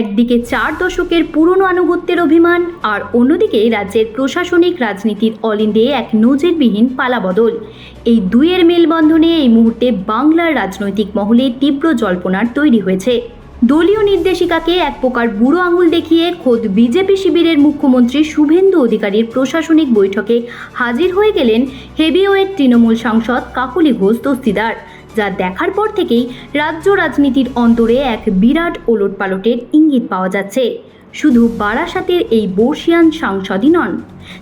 একদিকে 4 দশকের পুরনো আনুগত্যের অভিমান, আর অন্যদিকে রাজ্যের প্রশাসনিক রাজনীতির অলিন্দে এক নজিরবিহীন পালাবদল। এই দুইয়ের মেলবন্ধনে এই মুহূর্তে বাংলার রাজনৈতিক মহলে তীব্র জল্পনার তৈরি হয়েছে। দলীয় নির্দেশিকাকে এক প্রকার বুড়ো আঙুল দেখিয়ে খোদ বিজেপি শিবিরের মুখ্যমন্ত্রী শুভেন্দু অধিকারীর প্রশাসনিক বৈঠকে হাজির হয়ে গেলেন হেভিওয়েট তৃণমূল সাংসদ কাকলি ঘোষ দস্তিদার, যা দেখার পর থেকেই রাজ্য রাজনীতির অন্তরে এক বিরাট ওলটপালটের ইঙ্গিত পাওয়া যাচ্ছে। শুধু বারাসাতের এই বর্ষিয়ান সাংসদই নন,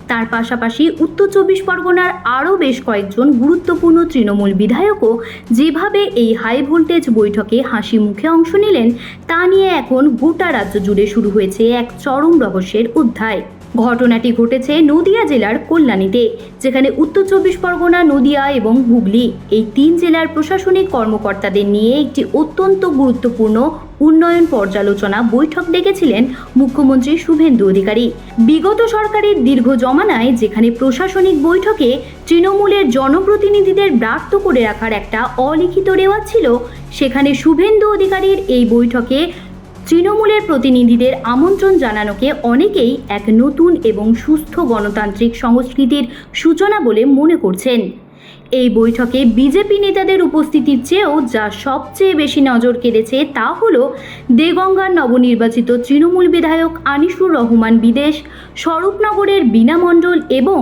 তার পাশাপাশি উত্তর 24 পরগনার আরও বেশ কয়েকজন গুরুত্বপূর্ণ তৃণমূল বিধায়কও যেভাবে এই হাই ভোল্টেজ বৈঠকে হাসি মুখে অংশ নিলেন, তা নিয়ে এখন গোটা রাজ্য জুড়ে শুরু হয়েছে এক চরম রহস্যের অধ্যায়। ঘটনাটি ঘটেছে নদিয়া জেলার কল্যাণীতে, যেখানে উত্তর 24 পরগনা, নদিয়া এবং হুগলি এই 3 জেলার প্রশাসনিক কর্মকর্তাদের নিয়ে একটি অত্যন্ত গুরুত্বপূর্ণ উন্নয়ন পর্যালোচনা বৈঠক ডেকেছিলেন মুখ্যমন্ত্রী শুভেন্দু অধিকারী। বিগত সরকারের দীর্ঘ জমানায় যেখানে প্রশাসনিক বৈঠকে তৃণমূলের জনপ্রতিনিধিদের ব্রাত্য করে রাখার একটা অলিখিত রেওয়াজ ছিল, সেখানে শুভেন্দু অধিকারীর এই বৈঠকে তৃণমূলের প্রতিনিধিদের আমন্ত্রণ জানানোকে অনেকেই এক নতুন এবং সুস্থ গণতান্ত্রিক সংস্কৃতির সূচনা বলে মনে করছেন। এই বৈঠকে বিজেপি নেতাদের উপস্থিতির চেয়েও যা সবচেয়ে বেশি নজর কেড়েছে তা হল দেগঙ্গার নবনির্বাচিত তৃণমূল বিধায়ক আনিসুর রহমান বিদেশ, স্বরূপনগরের বীণা মণ্ডল এবং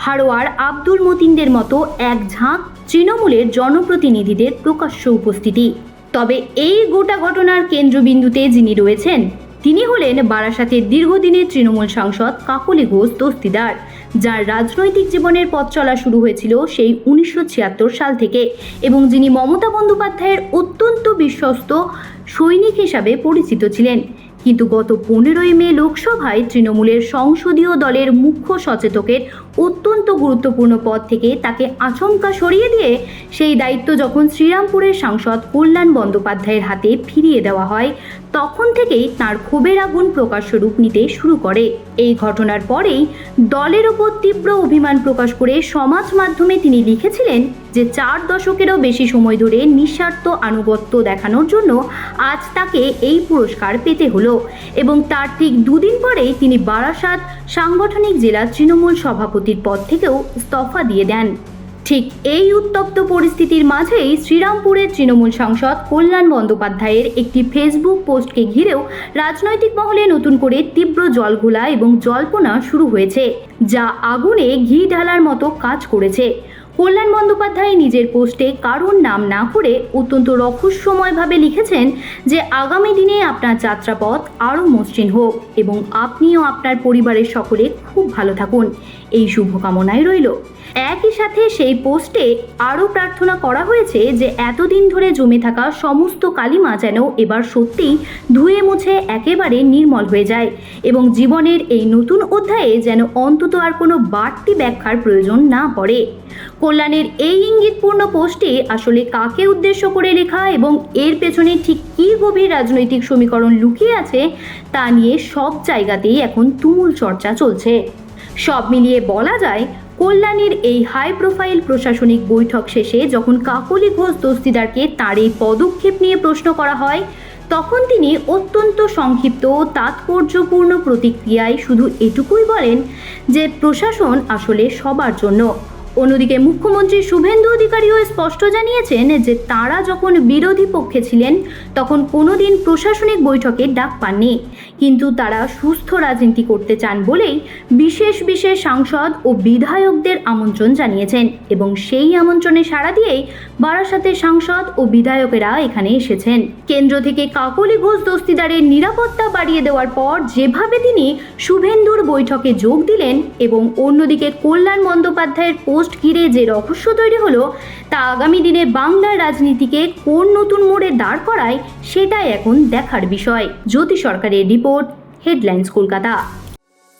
হাড়োয়ার আব্দুল মতিনদের মতো এক ঝাঁক তৃণমূলের জনপ্রতিনিধিদের প্রকাশ্য উপস্থিতি। তবে এই গোটা ঘটনার কেন্দ্রবিন্দুতে যিনি রয়েছেন তিনি হলেন বারাসাতের দীর্ঘদিনের তৃণমূল সাংসদ কাকলি ঘোষ দস্তিদার, যার রাজনৈতিক জীবনের পথ চলা শুরু হয়েছিল সেই 1976 সাল থেকে এবং যিনি মমতা বন্দ্যোপাধ্যায়ের অত্যন্ত বিশ্বস্ত সৈনিক হিসাবে পরিচিত ছিলেন। কিন্তু গত 15ই মে লোকসভায় তৃণমূলের সংসদীয় দলের মুখ্য সচেতকের অত্যন্ত গুরুত্বপূর্ণ পদ থেকে তাকে আচমকা সরিয়ে দিয়ে সেই দায়িত্ব যখন শ্রীরামপুরের সাংসদ কল্যাণ বন্দ্যোপাধ্যায়ের হাতে ফিরিয়ে দেওয়া হয়, তখন থেকেই তাঁর ক্ষোভের আগুন প্রকাশ্য রূপ নিতে শুরু করে। এই ঘটনার পরেই দলের ওপর তীব্র অভিমান প্রকাশ করে সমাজ মাধ্যমে তিনি লিখেছিলেন যে 4 দশকেরও বেশি সময় ধরে নিঃস্বার্থ আনুগত্য দেখানোর জন্য আজ তাকে এই পুরস্কার পেতে হলো, এবং তার ঠিক 2 দিন পরেই তিনি বারাসাত সাংগঠনিক জেলা তৃণমূল সভাপতির পদ থেকেও ইস্তফা দিয়ে দেন। ঠিক এই উত্তপ্ত পরিস্থিতির মাঝেই শ্রীরামপুরের তৃণমূল সাংসদ কল্যাণ বন্দ্যোপাধ্যায়ের একটি ফেসবুক পোস্টকে ঘিরেও রাজনৈতিক মহলে নতুন করে তীব্র জলঘোলা এবং জল্পনা শুরু হয়েছে, যা আগুনে ঘি ঢালার মতো কাজ করেছে। কল্যাণ বন্দ্যোপাধ্যায় নিজের পোস্টে কারোর নাম না করে অত্যন্ত রহস্যময়ভাবে লিখেছেন যে আগামী দিনে আপনার যাত্রাপথ আরও মসৃণ হোক এবং আপনিও আপনার পরিবারের সকলে খুব ভালো থাকুন, এই শুভকামনাই রইল। একই সাথে সেই পোস্টে আরও প্রার্থনা করা হয়েছে যে এতদিন ধরে জমে থাকা সমস্ত কালিমা যেন এবার সত্যিই ধুয়ে মুছে একেবারে নির্মল হয়ে যায় এবং জীবনের এই নতুন অধ্যায়ে যেন অন্তত আর কোনো বাড়তি ব্যাখ্যার প্রয়োজন না পড়ে। কল্যাণের এই ইঙ্গিতপূর্ণ পোস্টে আসলে কাকে উদ্দেশ্য করে লেখা এবং এর পেছনে ঠিক কী গভীর রাজনৈতিক সমীকরণ লুকিয়ে আছে তা নিয়ে সব জায়গাতেই এখন তুমুল চর্চা চলছে। সব মিলিয়ে বলা যায়, কল্যাণীর এই হাই প্রোফাইল প্রশাসনিক বৈঠক শেষে যখন কাকলি ঘোষ দস্তিদারকে তার এই পদক্ষেপ নিয়ে প্রশ্ন করা হয়, তখন তিনি অত্যন্ত সংক্ষিপ্ত ও তাৎপর্যপূর্ণ প্রতিক্রিয়ায় শুধু এটুকুই বলেন যে প্রশাসন আসলে সবার জন্য। অন্যদিকে মুখ্যমন্ত্রী শুভেন্দু অধিকারীও স্পষ্ট জানিয়েছেন যে তাঁরা যখন বিরোধী পক্ষে ছিলেন তখন কোনোদিন প্রশাসনিক বৈঠকে ডাক পাননি, কিন্তু তারা সুস্থ রাজনীতি করতে চান বলেই বিশেষ বিশেষ সাংসদ ও বিধায়কদের আমন্ত্রণ জানিয়েছেন এবং সেই আমন্ত্রণে সাড়া দিয়েই বারাসাতের সাংসদ ও বিধায়কেরা এখানে এসেছেন। কেন্দ্র থেকে কাকলি ঘোষ দস্তিদারের নিরাপত্তা বাড়িয়ে দেওয়ার পর যেভাবে তিনি শুভেন্দুর বৈঠকে যোগ দিলেন এবং অন্যদিকে কল্যাণ বন্দ্যোপাধ্যায়ের পোস্ট ঘিরে যে রহস্য তৈরি হলো, তা আগামী দিনে বাংলার রাজনীতিকে কোন নতুন মোড়ে দাঁড় করায় সেটাই এখন দেখার বিষয়। জ্যোতি সরকারের রিপোর্ট, হেডলাইন্স কলকাতা।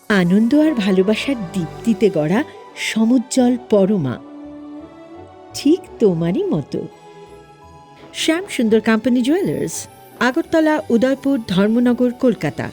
আনন্দ আর ভালোবাসার দীপ্তিতে গড়া সমুজ্জ্বল পরমা, ঠিক তোমারই মতো। শ্যাম সুন্দর কোম্পানি জুয়েলার্স, আগরতলা, উদয়পুর, ধর্মনগর, কলকাতা।